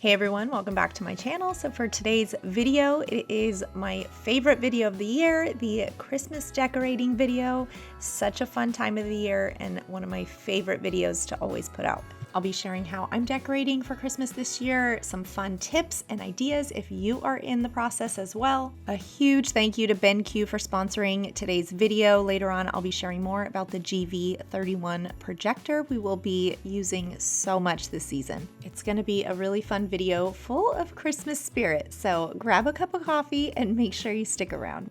Hey everyone, welcome back to my channel. So for today's video, it is my favorite video of the year, the Christmas decorating video. Such a fun time of the year and one of my favorite videos to always put out. I'll be sharing how I'm decorating for Christmas this year, some fun tips and ideas if you are in the process as well. A huge thank you to BenQ for sponsoring today's video. Later on, I'll be sharing more about the GV31 projector we will be using so much this season. It's going to be a really fun video full of Christmas spirit, so grab a cup of coffee and make sure you stick around.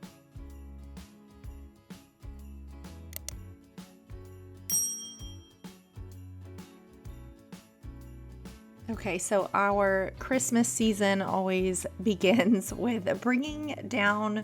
Okay, so our Christmas season always begins with bringing down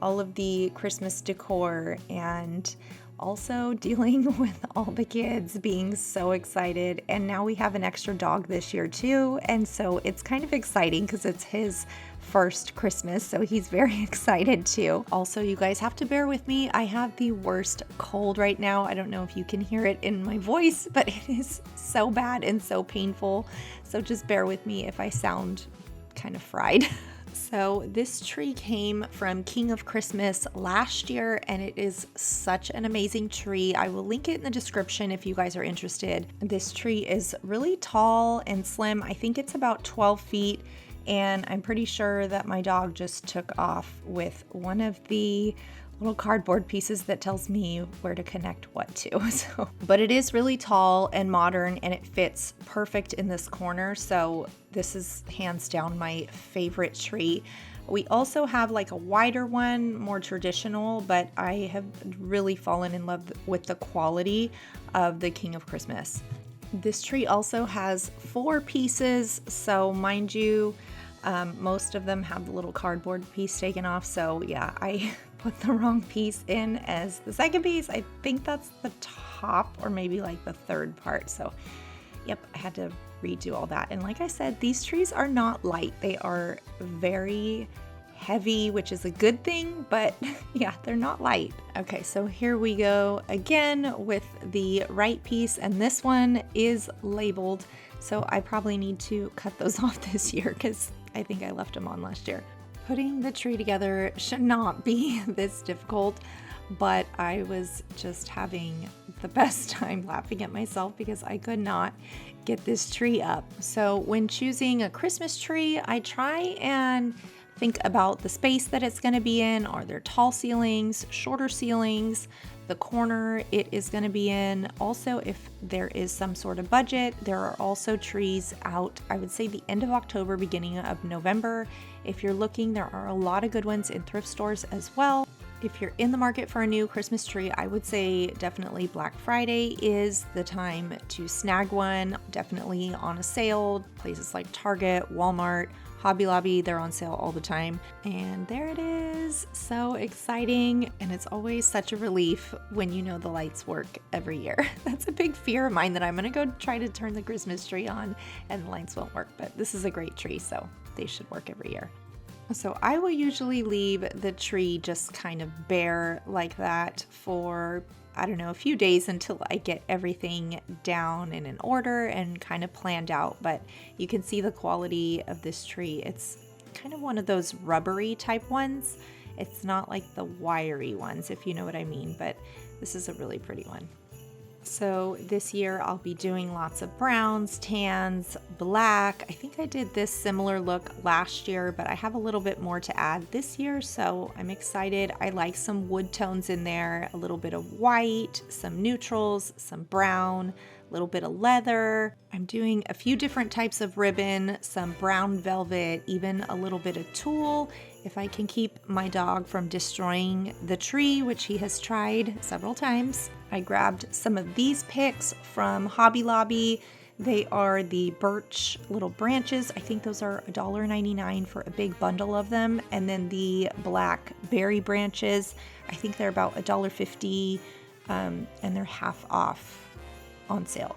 all of the Christmas decor and also dealing with all the kids being so excited. And now we have an extra dog this year too. And so it's kind of exciting because it's his first Christmas, so he's very excited too. Also, you guys have to bear with me. I have the worst cold right now. I don't know if you can hear it in my voice, but it is so bad and so painful. So just bear with me if I sound kind of fried. So this tree came from King of Christmas last year, and it is such an amazing tree. I will link it in the description if you guys are interested. This tree is really tall and slim. I think it's about 12 feet. And I'm pretty sure that my dog just took off with one of the little cardboard pieces that tells me where to connect what to. But it is really tall and modern, and it fits perfect in this corner. So this is hands down my favorite tree. We also have like a wider one, more traditional, but I have really fallen in love with the quality of the King of Christmas. This tree also has 4 pieces, so mind you, most of them have the little cardboard piece taken off. So yeah, I put the wrong piece in as the second piece. I think that's the top or maybe like the third part. So yep, I had to redo all that. And like I said, these trees are not light. They are very heavy, which is a good thing, but yeah, they're not light. Okay, so here we go again with the right piece, and this one is labeled, so I probably need to cut those off this year because I think I left them on last year. Putting the tree together should not be this difficult, but I was just having the best time laughing at myself because I could not get this tree up. So when choosing a Christmas tree, I try and think about the space that it's going to be in. Are there tall ceilings, shorter ceilings, the corner it is going to be in? Also, if there is some sort of budget, there are also trees out, I would say the end of October, beginning of November. If you're looking, there are a lot of good ones in thrift stores as well. If you're in the market for a new Christmas tree, I would say definitely Black Friday is the time to snag one. Definitely on a sale, places like Target, Walmart, Hobby Lobby, they're on sale all the time. And there it is. So exciting. And it's always such a relief when you know the lights work every year. That's a big fear of mine, that I'm going to go try to turn the Christmas tree on and the lights won't work. But this is a great tree, so they should work every year. So I will usually leave the tree just kind of bare like that for, I don't know, a few days until I get everything down and in order and kind of planned out. But you can see the quality of this tree. It's kind of one of those rubbery type ones. It's not like the wiry ones, if you know what I mean, but this is a really pretty one. So this year I'll be doing lots of browns, tans, black. I think I did this similar look last year, but I have a little bit more to add this year, so I'm excited. I like some wood tones in there, a little bit of white, some neutrals, some brown, a little bit of leather. I'm doing a few different types of ribbon, some brown velvet, even a little bit of tulle, if I can keep my dog from destroying the tree, which he has tried several times. I grabbed some of these picks from Hobby Lobby. They are the birch little branches. I think those are $1.99 for a big bundle of them. And then the black berry branches, I think they're about $1.50, and they're half off on sale.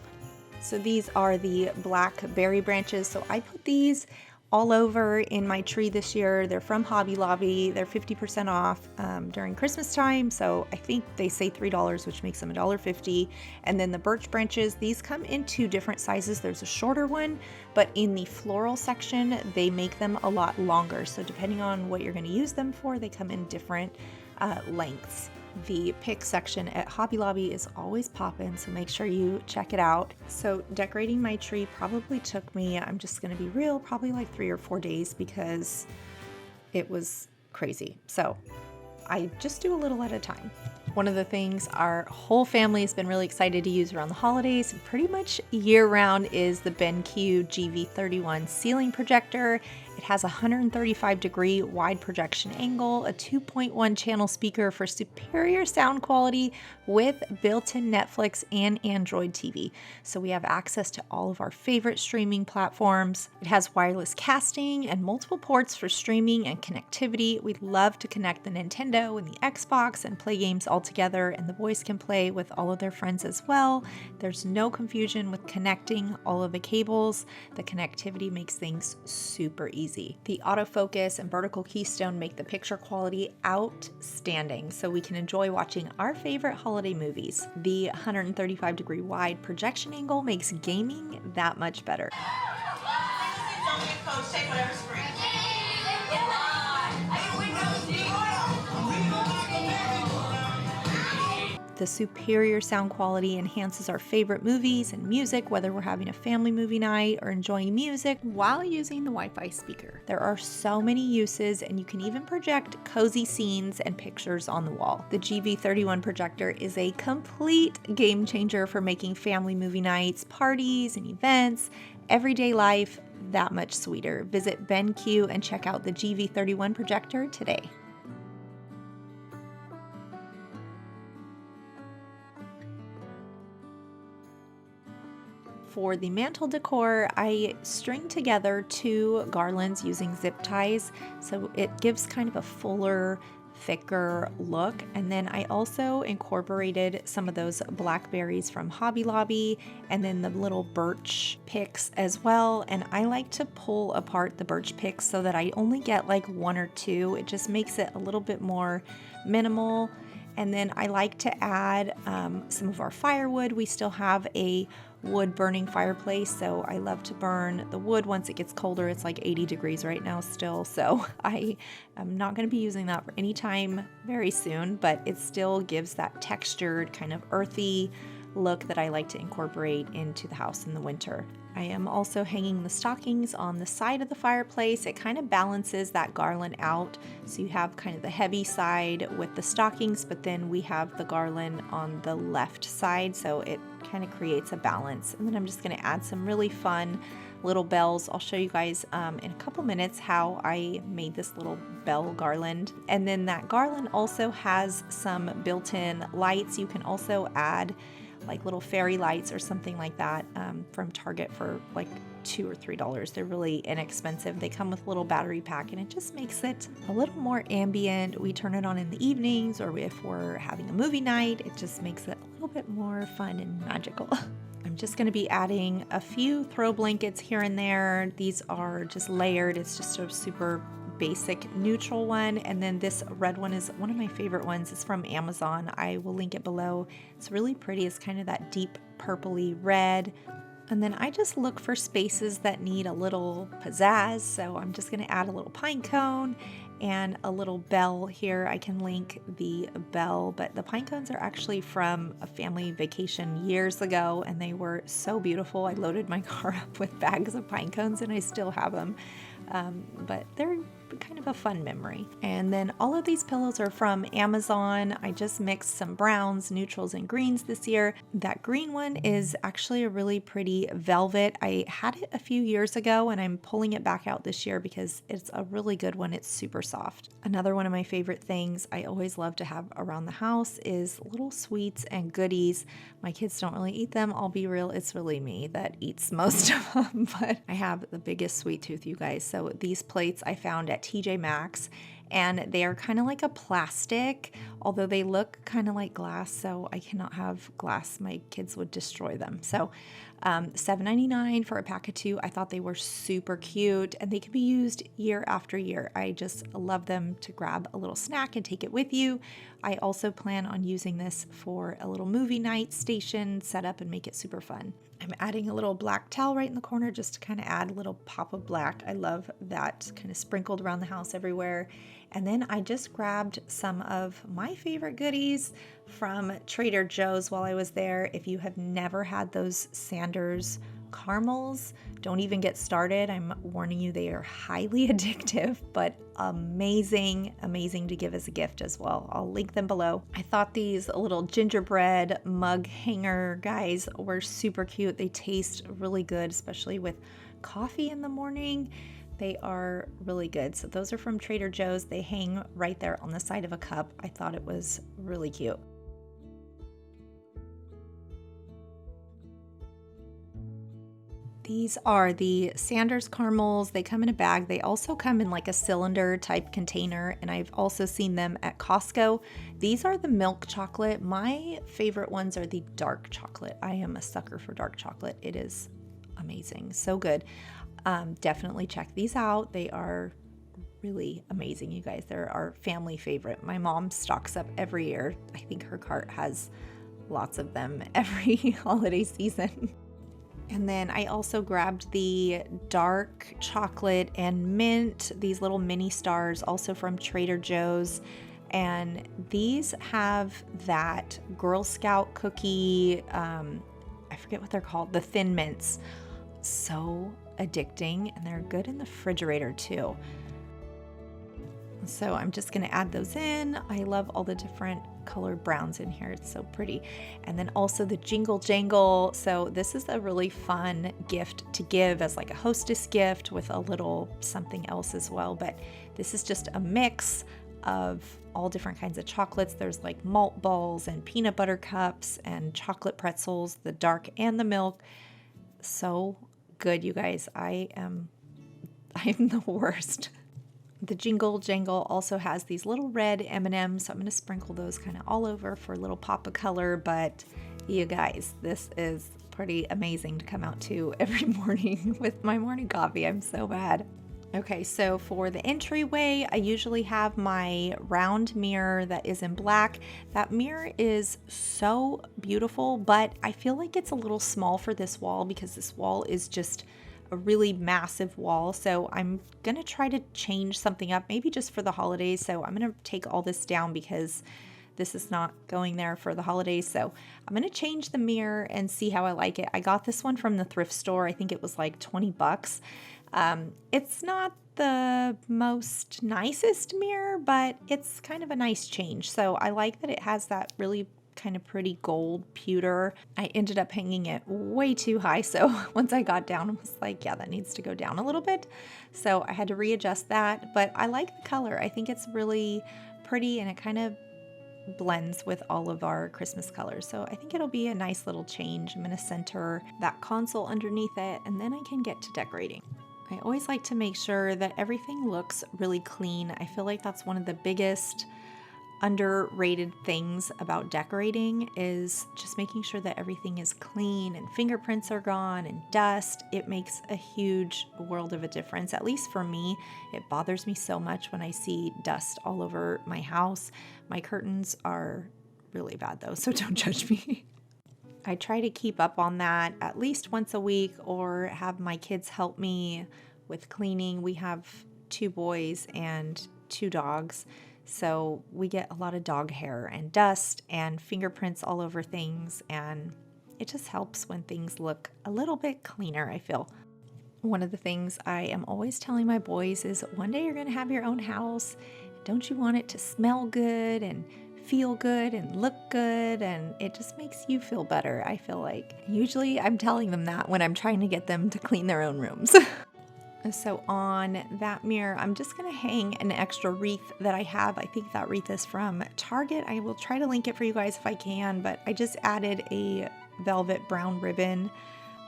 So these are the black berry branches. So I put these all over in my tree this year. They're from Hobby Lobby. They're 50% off during Christmas time. So I think they say $3, which makes them $1.50. And then the birch branches, these come in 2 different sizes. There's a shorter one, but in the floral section, they make them a lot longer. So depending on what you're going to use them for, they come in different lengths. The pick section at Hobby Lobby is always poppin', so make sure you check it out. So decorating my tree probably took me, I'm just gonna be real, probably like 3 or 4 days because it was crazy. So I just do a little at a time. One of the things our whole family has been really excited to use around the holidays, pretty much year round, is the BenQ GV31 ceiling projector. It has a 135-degree wide projection angle, a 2.1 channel speaker for superior sound quality with built-in Netflix and Android TV. So we have access to all of our favorite streaming platforms. It has wireless casting and multiple ports for streaming and connectivity. We love to connect the Nintendo and the Xbox and play games all together, and the boys can play with all of their friends as well. There's no confusion with connecting all of the cables. The connectivity makes things super easy. The autofocus and vertical keystone make the picture quality outstanding, so we can enjoy watching our favorite holiday movies. The 135-degree wide projection angle makes gaming that much better. The superior sound quality enhances our favorite movies and music, whether we're having a family movie night or enjoying music while using the Wi-Fi speaker. There are so many uses, and you can even project cozy scenes and pictures on the wall. The GV31 projector is a complete game changer for making family movie nights, parties, and events, everyday life that much sweeter. Visit BenQ and check out the GV31 projector today. For the mantle decor, I string together 2 garlands using zip ties, so it gives kind of a fuller, thicker look. And then I also incorporated some of those blackberries from Hobby Lobby and then the little birch picks as well. And I like to pull apart the birch picks so that I only get like 1 or 2. It just makes it a little bit more minimal. And then I like to add some of our firewood. We still have a wood burning fireplace, so I love to burn the wood once it gets colder. It's like 80 degrees right now still, so I am not going to be using that for any time very soon, but it still gives that textured kind of earthy look that I like to incorporate into the house in the winter. I am also hanging the stockings on the side of the fireplace. It kind of balances that garland out. So you have kind of the heavy side with the stockings, but then we have the garland on the left side. So it kind of creates a balance. And then I'm just going to add some really fun little bells. I'll show you guys in a couple minutes how I made this little bell garland. And then that garland also has some built-in lights. You can also add like little fairy lights or something like that from Target for like $2 or $3. They're really inexpensive. They come with a little battery pack, and it just makes it a little more ambient. We turn it on in the evenings, or if we're having a movie night, it just makes it a little bit more fun and magical. I'm just going to be adding a few throw blankets here and there. These are just layered. It's just a super basic neutral one, and then this red one is one of my favorite ones. It's from Amazon. I will link it below. It's really pretty. It's kind of that deep purpley red. And then I just look for spaces that need a little pizzazz, so I'm just going to add a little pine cone and a little bell here. I can link the bell, but the pine cones are actually from a family vacation years ago, and they were so beautiful. I loaded my car up with bags of pine cones, and I still have them. But they're kind of a fun memory. And then all of these pillows are from Amazon. I just mixed some browns, neutrals, and greens this year. That green one is actually a really pretty velvet. I had it a few years ago, and I'm pulling it back out this year because it's a really good one. It's super soft. Another one of my favorite things I always love to have around the house is little sweets and goodies. My kids don't really eat them. I'll be real, it's really me that eats most of them, but I have the biggest sweet tooth, you guys. So these plates I found at TJ Maxx, and they are kind of like a plastic, although they look kind of like glass, so I cannot have glass. My kids would destroy them. So $7.99 for a pack of 2. I thought they were super cute, and they can be used year after year. I just love them to grab a little snack and take it with you. I also plan on using this for a little movie night station set up and make it super fun. I'm adding a little black towel right in the corner just to kind of add a little pop of black. I love that kind of sprinkled around the house everywhere. And then I just grabbed some of my favorite goodies from Trader Joe's while I was there. If you have never had those Sanders caramels, don't even get started. I'm warning you, they are highly addictive, but amazing, amazing to give as a gift as well. I'll link them below. I thought these little gingerbread mug hanger guys were super cute. They taste really good, especially with coffee in the morning. They are really good. So those are from Trader Joe's. They hang right there on the side of a cup. I thought it was really cute. These are the Sanders caramels. They come in a bag. They also come in like a cylinder type container, and I've also seen them at Costco. These are the milk chocolate. My favorite ones are the dark chocolate. I am a sucker for dark chocolate. It is amazing. So good. Definitely check these out. They are really amazing, you guys. They're our family favorite. My mom stocks up every year. I think her cart has lots of them every holiday season. And then I also grabbed the dark chocolate and mint, these little mini stars, also from Trader Joe's. And these have that Girl Scout cookie, I forget what they're called, the Thin Mints. So addicting, and they're good in the refrigerator too. So I'm just going to add those in. I love all the different colored browns in here. It's so pretty. And then also the Jingle Jangle. So this is a really fun gift to give as like a hostess gift with a little something else as well. But this is just a mix of all different kinds of chocolates. There's like malt balls and peanut butter cups and chocolate pretzels, the dark and the milk. So good, you guys. I'm the worst. The Jingle Jangle also has these little red M&Ms, so I'm going to sprinkle those kind of all over for a little pop of color. But you guys, this is pretty amazing to come out to every morning with my morning coffee. I'm so bad. Okay, so for the entryway, I usually have my round mirror that is in black. That mirror is so beautiful, but I feel like it's a little small for this wall because this wall is just a really massive wall. So I'm gonna try to change something up, maybe just for the holidays. So I'm gonna take all this down because this is not going there for the holidays. So I'm gonna change the mirror and see how I like it. I got this one from the thrift store. I think it was like 20 bucks. It's not the most nicest mirror, but it's kind of a nice change. So I like that it has that really kind of pretty gold pewter. I ended up hanging it way too high. So once I got down, I was like, yeah, that needs to go down a little bit. So I had to readjust that, but I like the color. I think it's really pretty and it kind of blends with all of our Christmas colors. So I think it'll be a nice little change. I'm going to center that console underneath it and then I can get to decorating. I always like to make sure that everything looks really clean. I feel like that's one of the biggest underrated things about decorating is just making sure that everything is clean and fingerprints are gone and dust. It makes a huge world of a difference. At least for me, it bothers me so much when I see dust all over my house. My curtains are really bad though, so don't judge me. I try to keep up on that at least once a week or have my kids help me with cleaning. We have 2 boys and 2 dogs, so we get a lot of dog hair and dust and fingerprints all over things, and it just helps when things look a little bit cleaner, I feel. One of the things I am always telling my boys is one day you're going to have your own house. Don't you want it to smell good and feel good and look good, and it just makes you feel better, I feel like. Usually I'm telling them that when I'm trying to get them to clean their own rooms. So on that mirror, I'm just going to hang an extra wreath that I have. I think that wreath is from Target. I will try to link it for you guys if I can, but I just added a velvet brown ribbon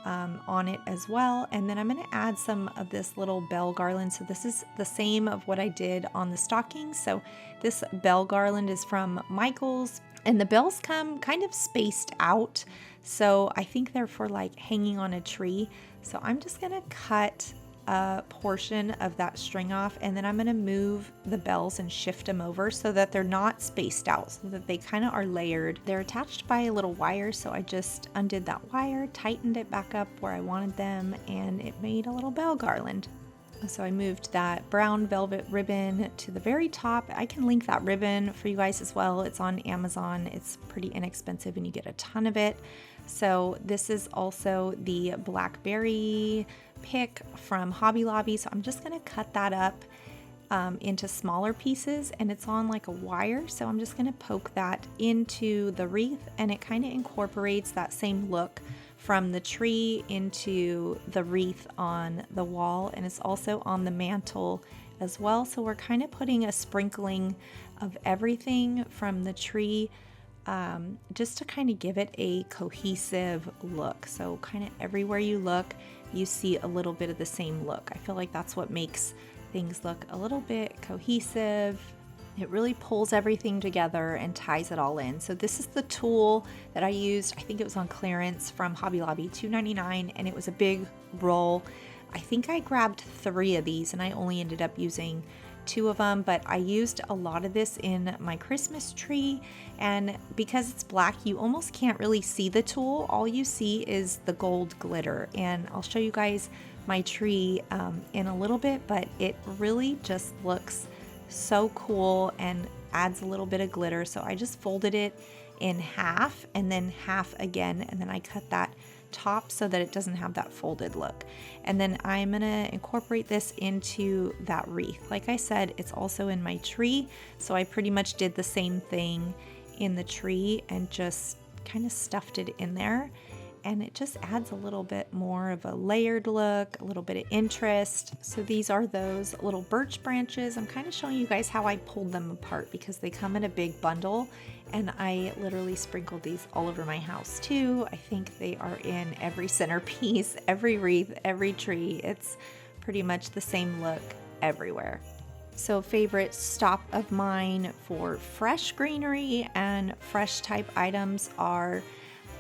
on it as well. And then I'm going to add some of this little bell garland. So this is the same of what I did on the stockings. So this bell garland is from Michael's. And the bells come kind of spaced out, so I think they're for like hanging on a tree. So I'm just gonna cut a portion of that string off, and then I'm gonna move the bells and shift them over so that they're not spaced out, so that they kind of are layered. They're attached by a little wire, so I just undid that wire, tightened it back up where I wanted them, and it made a little bell garland. So I moved that brown velvet ribbon to the very top. I can link that ribbon for you guys as well. It's on Amazon. It's pretty inexpensive and you get a ton of it. So this is also the blackberry pick from Hobby Lobby. So I'm just going to cut that up into smaller pieces, and it's on like a wire. So I'm just going to poke that into the wreath, and it kind of incorporates that same look from the tree into the wreath on the wall, and it's also on the mantle as well. So we're kind of putting a sprinkling of everything from the tree just to kind of give it a cohesive look. So kind of everywhere you look, you see a little bit of the same look. I feel like that's what makes things look a little bit cohesive. It really pulls everything together and ties it all in. So this is the tool that I used. I think it was on clearance from Hobby Lobby, $2.99, and it was a big roll. I think I grabbed 3 of these and I only ended up using 2 of them, but I used a lot of this in my Christmas tree, and because it's black, you almost can't really see the tool. All you see is the gold glitter, and I'll show you guys my tree in a little bit, but it really just looks so cool and adds a little bit of glitter. So I just folded it in half and then half again, and then I cut that top so that it doesn't have that folded look. And then I'm gonna incorporate this into that wreath. Like I said, it's also in my tree, so I pretty much did the same thing in the tree and just kind of stuffed it in there, and it just adds a little bit more of a layered look, a little bit of interest. So these are those little birch branches. I'm kind of showing you guys how I pulled them apart because they come in a big bundle, and I literally sprinkled these all over my house too. I think they are in every centerpiece, every wreath, every tree. It's pretty much the same look everywhere. So favorite stop of mine for fresh greenery and fresh type items are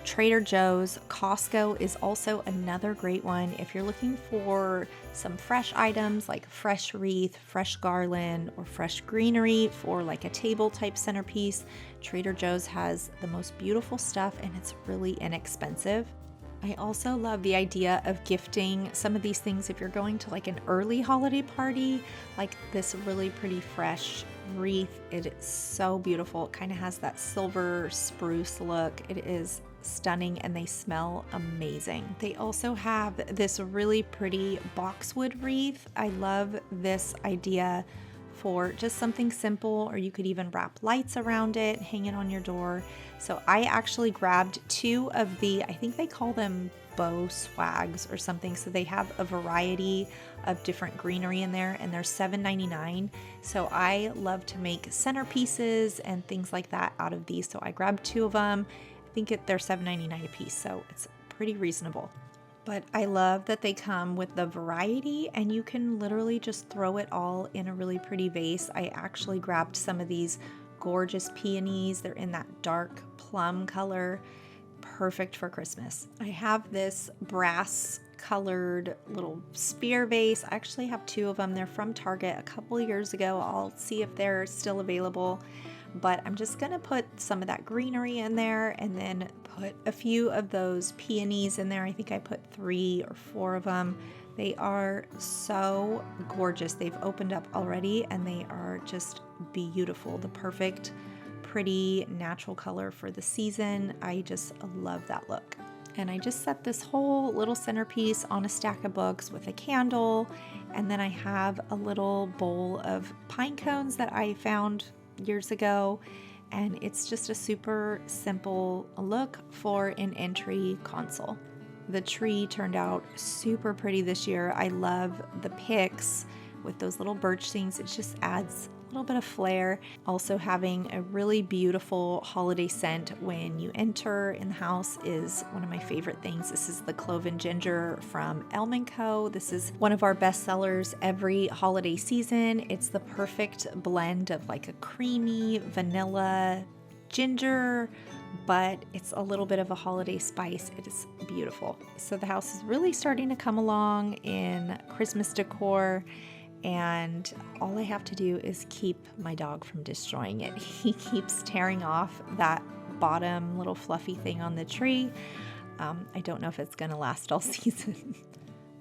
Trader Joe's. Costco is also another great one. If you're looking for some fresh items like fresh wreath, fresh garland, or fresh greenery for like a table type centerpiece, Trader Joe's has the most beautiful stuff, and it's really inexpensive. I also love the idea of gifting some of these things if you're going to like an early holiday party, like this really pretty fresh wreath. It is so beautiful. It kind of has that silver spruce look. It is stunning, and they smell amazing. They also have this really pretty boxwood wreath. I love this idea for just something simple, or you could even wrap lights around it, hang it on your door. So I actually grabbed 2 of the, I think they call them bow swags or something. So they have a variety of different greenery in there, and they're $7.99. So I love to make centerpieces and things like that out of these. So I grabbed 2 of them. I think they're $7.99 a piece, so it's pretty reasonable. But I love that they come with the variety, and you can literally just throw it all in a really pretty vase. I actually grabbed some of these gorgeous peonies. They're in that dark plum color, perfect for Christmas. I have this brass colored little sphere vase. I actually have 2 of them. They're from Target a couple years ago. I'll see if they're still available. But I'm just gonna put some of that greenery in there, and then put a few of those peonies in there. I think I put 3 or 4 of them. They are so gorgeous. They've opened up already, and they are just beautiful. The perfect, pretty, natural color for the season. I just love that look. And I just set this whole little centerpiece on a stack of books with a candle, and then I have a little bowl of pine cones that I found years ago, and it's just a super simple look for an entry console. The tree turned out super pretty this year. I love the picks with those little birch things. It just adds a little bit of flair. Also, having a really beautiful holiday scent when you enter in the house is one of my favorite things. This is the Clove and Ginger from Elm & Co. This is one of our best sellers every holiday season. It's the perfect blend of like a creamy vanilla ginger, but it's a little bit of a holiday spice. It is beautiful. So the house is really starting to come along in Christmas decor, and all I have to do is keep my dog from destroying it. He keeps tearing off that bottom little fluffy thing on the tree. I don't know if it's gonna last all season.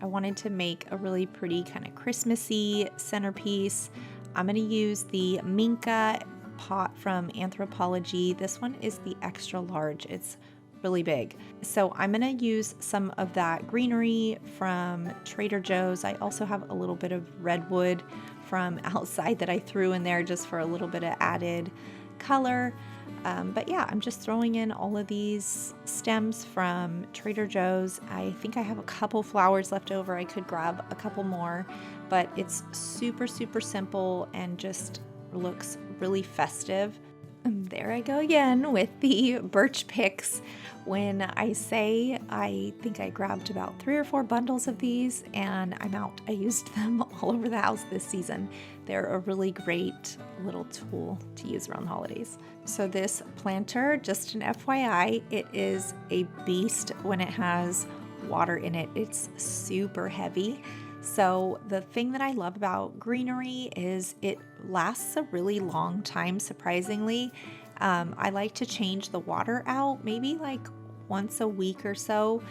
I wanted to make a really pretty kind of Christmassy centerpiece. I'm gonna use the Minka pot from Anthropology. This one is the extra large. It's really big. So I'm gonna use some of that greenery from Trader Joe's. I also have a little bit of redwood from outside that I threw in there just for a little bit of added color. But yeah, I'm just throwing in all of these stems from Trader Joe's. I think I have a couple flowers left over. I could grab a couple more, but it's super, super simple and just looks really festive. And there I go again with the birch picks. When I say I think I grabbed about 3 or 4 bundles of these and I'm out. I used them all over the house this season. They're a really great little tool to use around the holidays. So this planter, just an FYI, it is a beast when it has water in it. It's super heavy. So the thing that I love about greenery is it lasts a really long time, surprisingly. I like to change the water out maybe like once a week or so,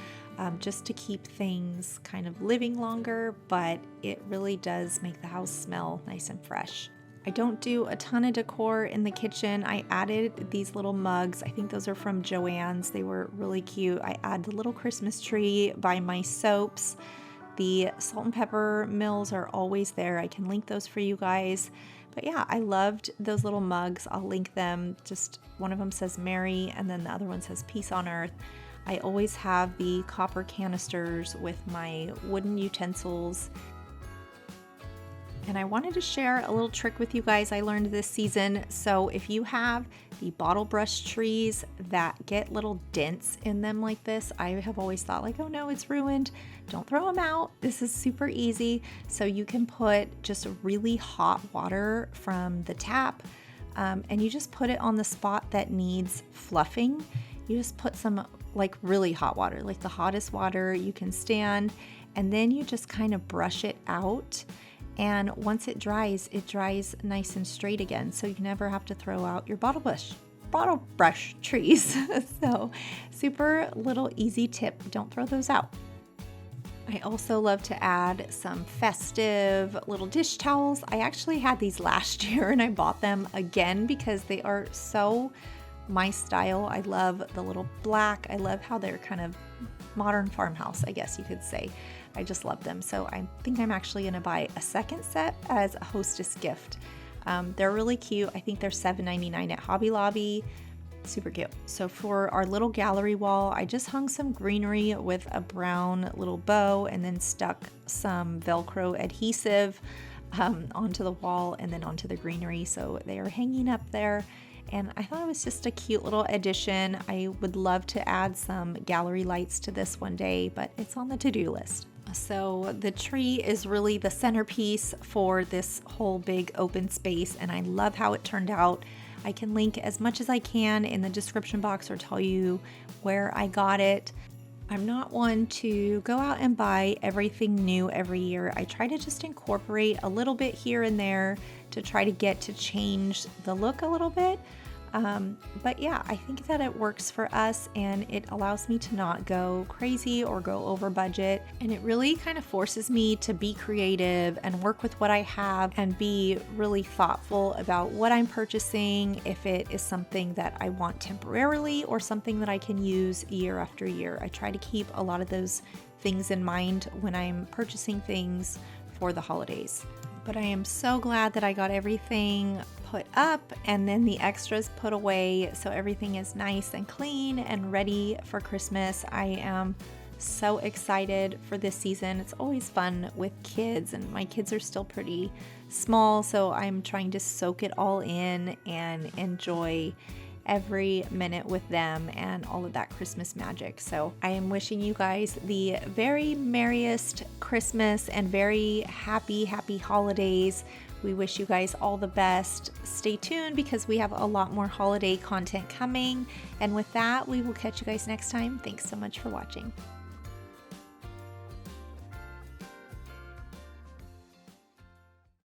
just to keep things kind of living longer, but it really does make the house smell nice and fresh. I don't do a ton of decor in the kitchen. I added these little mugs. I think those are from Joannes. They were really cute. I add the little Christmas tree by my soaps. The salt and pepper mills are always there. I can link those for you guys. But yeah, I loved those little mugs. I'll link them. Just one of them says Merry and then the other one says Peace on Earth. I always have the copper canisters with my wooden utensils. And I wanted to share a little trick with you guys I learned this season. So if you have the bottle brush trees that get little dents in them like this, I have always thought like, oh no, it's ruined. Don't throw them out. This is super easy. So you can put just really hot water from the tap and you just put it on the spot that needs fluffing. You just put some like really hot water, like the hottest water you can stand, and then you just kind of brush it out. And once it dries nice and straight again. So you never have to throw out your bottle brush trees. So super little easy tip. Don't throw those out. I also love to add some festive little dish towels. I actually had these last year and I bought them again because they are so my style. I love the little black. I love how they're kind of modern farmhouse, I guess you could say. I just love them. So I think I'm actually going to buy a second set as a hostess gift. They're really cute. I think they're $7.99 at Hobby Lobby. Super cute. So for our little gallery wall, I just hung some greenery with a brown little bow and then stuck some Velcro adhesive onto the wall and then onto the greenery. So they are hanging up there. And I thought it was just a cute little addition. I would love to add some gallery lights to this one day, but it's on the to-do list. So the tree is really the centerpiece for this whole big open space, and I love how it turned out. I can link as much as I can in the description box or tell you where I got it. I'm not one to go out and buy everything new every year. I try to just incorporate a little bit here and there to try to get to change the look a little bit. But yeah, I think that it works for us and it allows me to not go crazy or go over budget. And it really kind of forces me to be creative and work with what I have and be really thoughtful about what I'm purchasing, if it is something that I want temporarily or something that I can use year after year. I try to keep a lot of those things in mind when I'm purchasing things for the holidays. But I am so glad that I got everything put up and then the extras put away so everything is nice and clean and ready for Christmas. I am so excited for this season. It's always fun with kids and my kids are still pretty small, so I'm trying to soak it all in and enjoy every minute with them and all of that Christmas magic. So I am wishing you guys the very merriest Christmas and very happy holidays. We wish you guys all the best. Stay tuned because we have a lot more holiday content coming. And with that, we will catch you guys next time. Thanks so much for watching.